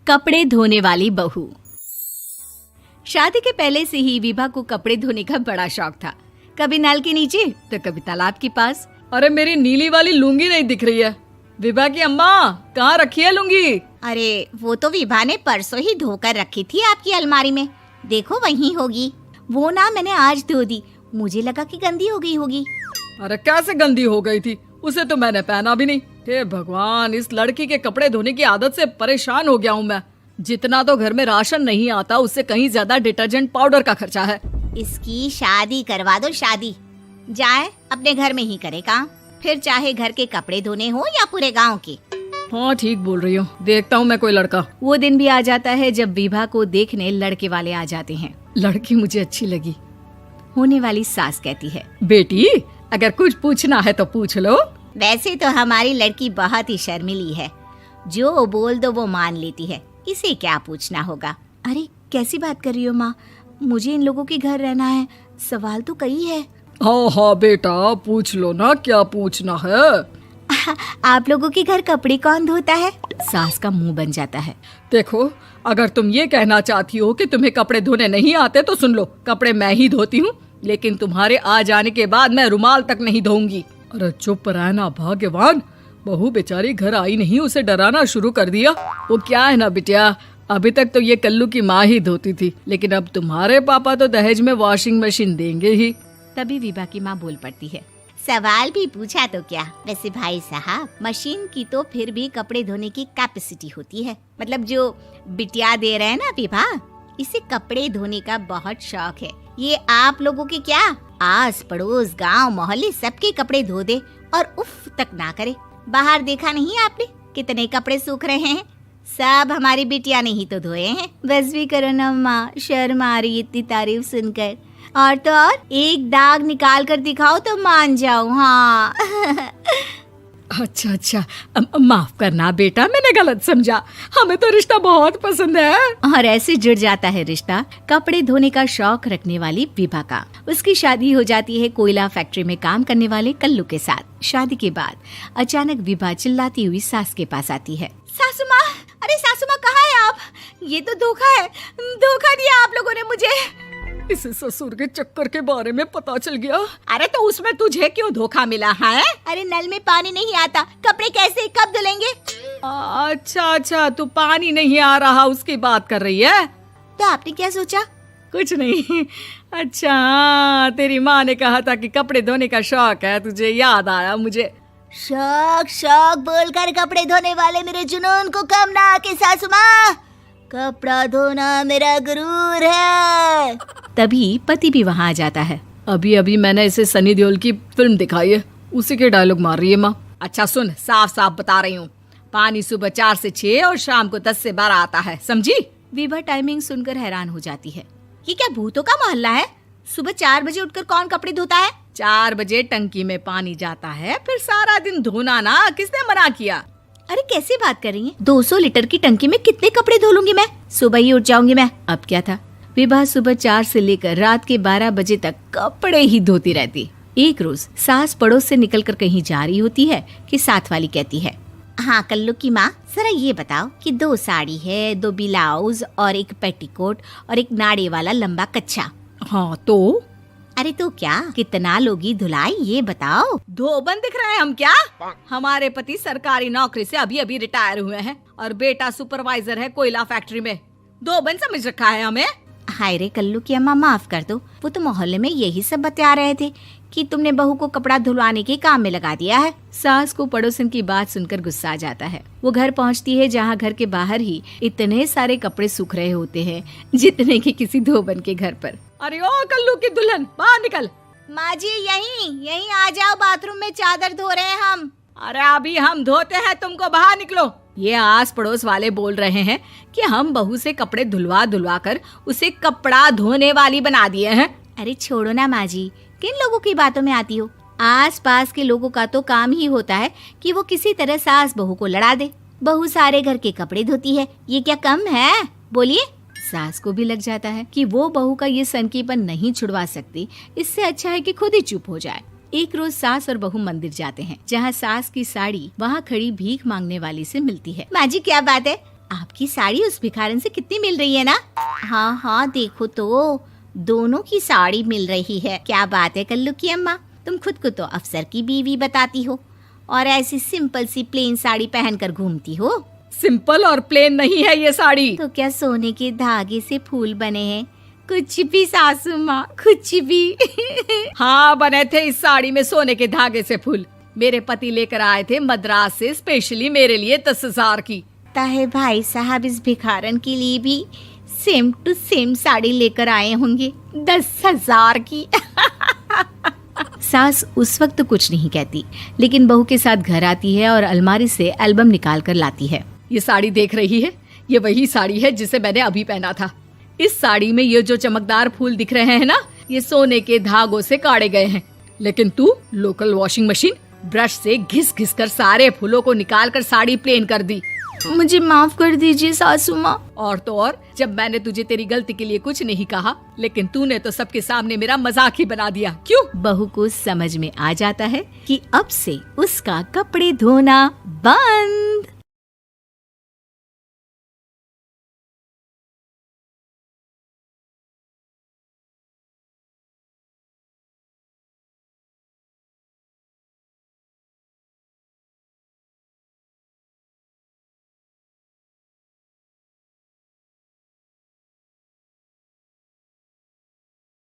कपड़े धोने वाली बहू। शादी के पहले से ही विभा को कपड़े धोने का बड़ा शौक था। कभी नल के नीचे तो कभी तालाब के पास। अरे मेरी नीली वाली लुंगी नहीं दिख रही है। विभा की अम्मा, कहाँ रखी है लुंगी? अरे वो तो विभा ने परसों ही धोकर रखी थी आपकी अलमारी में, देखो वहीं होगी। वो ना मैंने आज धो दी, मुझे लगा कि गंदी हो गई होगी। अरे कैसे गंदी हो गई थी? उसे तो मैंने पहना भी नहीं। हे भगवान, इस लड़की के कपड़े धोने की आदत से परेशान हो गया हूँ मैं। जितना तो घर में राशन नहीं आता, उससे कहीं ज्यादा डिटर्जेंट पाउडर का खर्चा है। इसकी शादी करवा दो, शादी जाए अपने घर में ही करे काम, फिर चाहे घर के कपड़े धोने हो या पूरे गांव के। हाँ ठीक बोल रही हूँ, देखता हूँ मैं कोई लड़का। वो दिन भी आ जाता है जब विभा को देखने लड़के वाले आ जाते हैं। लड़की मुझे अच्छी लगी। होने वाली सास कहती है, बेटी अगर कुछ पूछना है तो पूछ लो। वैसे तो हमारी लड़की बहुत ही शर्मीली है, जो बोल दो वो मान लेती है, इसे क्या पूछना होगा। अरे कैसी बात कर रही हो माँ, मुझे इन लोगों के घर रहना है, सवाल तो कई है। हाँ हाँ बेटा, पूछ लो ना, क्या पूछना है। आप लोगों के घर कपड़े कौन धोता है? सास का मुंह बन जाता है। देखो, अगर तुम ये कहना चाहती हो कि तुम्हें कपड़े धोने नहीं आते तो सुन लो, कपड़े मैं ही धोती हूँ, लेकिन तुम्हारे आ जाने के बाद मैं रुमाल तक नहीं धोऊंगी। अरे चुप रहना भाग्यवान, बहू बेचारी घर आई नहीं, उसे डराना शुरू कर दिया। वो क्या है ना बिटिया, अभी तक तो ये कल्लू की माँ ही धोती थी, लेकिन अब तुम्हारे पापा तो दहेज में वॉशिंग मशीन देंगे ही। तभी विभा की माँ बोल पड़ती है, सवाल भी पूछा तो क्या। वैसे भाई साहब, मशीन की तो फिर भी कपड़े धोने की कैपेसिटी होती है। मतलब जो बिटिया दे रहे हैं ना विभा, इसे कपड़े धोने का बहुत शौक है। ये आप लोगों के क्या, आस पड़ोस गांव मोहल्ले सबके कपड़े धो दे और उफ तक ना करे। बाहर देखा नहीं आपने कितने कपड़े सूख रहे हैं? सब हमारी बिटिया ने ही तो धोए हैं। बस भी करो ना माँ, शर्म आ रही इतनी तारीफ सुनकर। और तो और एक दाग निकाल कर दिखाओ तो मान जाऊं। हाँ अच्छा, माफ करना बेटा, मैंने गलत समझा। हमें तो रिश्ता बहुत पसंद है। और ऐसे जुड़ जाता है रिश्ता कपड़े धोने का शौक रखने वाली विभा का। उसकी शादी हो जाती है कोयला फैक्ट्री में काम करने वाले कल्लू के साथ। शादी के बाद अचानक विभा चिल्लाती हुई सास के पास आती है। सासू माँ, अरे सासू माँ कहाँ है आप? ये तो धोखा है, धोखा दिया आप लोगों ने मुझे। इसे ससुर के चक्कर के बारे में पता चल गया। अरे तो उसमें तुझे क्यों धोखा मिला है? अरे नल में पानी नहीं आता, कपड़े कैसे कब धुलेंगे? अच्छा, तू पानी नहीं आ रहा उसकी बात कर रही है। तो आपने क्या सोचा? कुछ नहीं। अच्छा, तेरी माँ ने कहा था कि कपड़े धोने का शौक है तुझे, याद आया मुझे। शौक बोलकर कपड़े धोने वाले मेरे जुनून को कम ना आके सासू माँ, कपड़ा धोना मेरा गुरूर है। तभी पति भी वहाँ आ जाता है। अभी मैंने इसे सनी देओल की फिल्म दिखाई है, उसी के डायलॉग मार रही है माँ। अच्छा सुन, साफ साफ बता रही हूँ, पानी सुबह 4 से 6 और शाम को 10 से 12 आता है, समझी? विभा टाइमिंग सुनकर हैरान हो जाती है। ये क्या भूतों का मोहल्ला है? सुबह 4 बजे उठकर कौन कपड़े धोता है? 4 बजे टंकी में पानी जाता है, फिर सारा दिन धोना ना, किसने मना किया? अरे कैसी बात कर रही हैं? 200 लीटर की टंकी में कितने कपड़े धो लूंगी मैं? सुबह ही उठ जाऊंगी मैं। अब क्या था, विभा सुबह 4 से लेकर रात के 12 बजे तक कपड़े ही धोती रहती। एक रोज सास पड़ोस से निकलकर कहीं जा रही होती है कि साथ वाली कहती है, हाँ कल्लू की माँ, जरा ये बताओ कि 2 साड़ी है, 2 ब्लाउज और एक पेटीकोट और एक नाड़े वाला लंबा कच्छा। हाँ तो? अरे तो क्या, कितना लोगी धुलाई ये बताओ। धोबन दिख रहे हैं हम क्या? हमारे पति सरकारी नौकरी से अभी रिटायर हुए हैं और बेटा सुपरवाइजर है कोयला फैक्ट्री में। धोबन समझ रखा है हमें? हाय रे कल्लू की अम्मा, माफ कर दो, वो तो मोहल्ले में यही सब बता रहे थे कि तुमने बहू को कपड़ा धुलवाने के काम में लगा दिया है। सास को पड़ोसन की बात सुनकर गुस्सा आ जाता है। वो घर पहुंचती है जहां घर के बाहर ही इतने सारे कपड़े सूख रहे होते हैं जितने कि किसी धोबन के घर पर। अरे ओ कल्लू की दुल्हन, बाहर निकल। माँ जी यहीं आ जाओ, बाथरूम में चादर धो रहे हैं हम। अरे अभी हम धोते हैं, तुमको बाहर निकलो। ये आस पड़ोस वाले बोल रहे हैं कि हम बहू से कपड़े धुलवा कर उसे कपड़ा धोने वाली बना दिए हैं। अरे छोड़ो ना माँ जी, किन लोगों की बातों में आती हो? आस पास के लोगों का तो काम ही होता है कि वो किसी तरह सास बहू को लड़ा दे। बहू सारे घर के कपड़े धोती है, ये क्या कम है? बोलिए। सास को भी लग जाता है कि वो बहू का ये सनकीपन नहीं छुड़वा सकती, इससे अच्छा है कि खुद ही चुप हो जाए। एक रोज सास और बहू मंदिर जाते हैं, जहाँ सास की साड़ी वहाँ खड़ी भीख मांगने वाली से मिलती है। माँ जी क्या बात है, आपकी साड़ी उस भिखारन से कितनी मिल रही है ना? हाँ हाँ देखो तो, दोनों की साड़ी मिल रही है। क्या बात है कल्लू की अम्मा, तुम खुद को तो अफसर की बीवी बताती हो और ऐसी सिंपल सी प्लेन साड़ी पहनकर घूमती हो। सिंपल और प्लेन नहीं है ये साड़ी। तो क्या सोने के धागे से फूल बने हैं? कुछ भी सासू माँ, कुछ भी। हाँ बने थे इस साड़ी में सोने के धागे से फूल। मेरे पति लेकर आए थे मद्रास से स्पेशली मेरे लिए 10,000 की। ताहे भाई साहब इस भिखारन के लिए भी सेम टू सेम साड़ी लेकर आए होंगे 10,000 की। सास उस वक्त तो कुछ नहीं कहती, लेकिन बहू के साथ घर आती है और अलमारी से एल्बम निकाल कर लाती है। ये साड़ी देख रही है, ये वही साड़ी है जिसे मैंने अभी पहना था। इस साड़ी में ये जो चमकदार फूल दिख रहे हैं ना, ये सोने के धागों से काढ़े गए हैं। लेकिन तू लोकल वॉशिंग मशीन ब्रश से घिस घिस कर सारे फूलों को निकाल कर साड़ी प्लेन कर दी। मुझे माफ कर दीजिए सासू माँ। और तो और, जब मैंने तुझे तेरी गलती के लिए कुछ नहीं कहा, लेकिन तूने तो सबके सामने मेरा मजाक ही बना दिया। क्यों? बहू को समझ में आ जाता है कि अब से उसका कपड़े धोना बंद।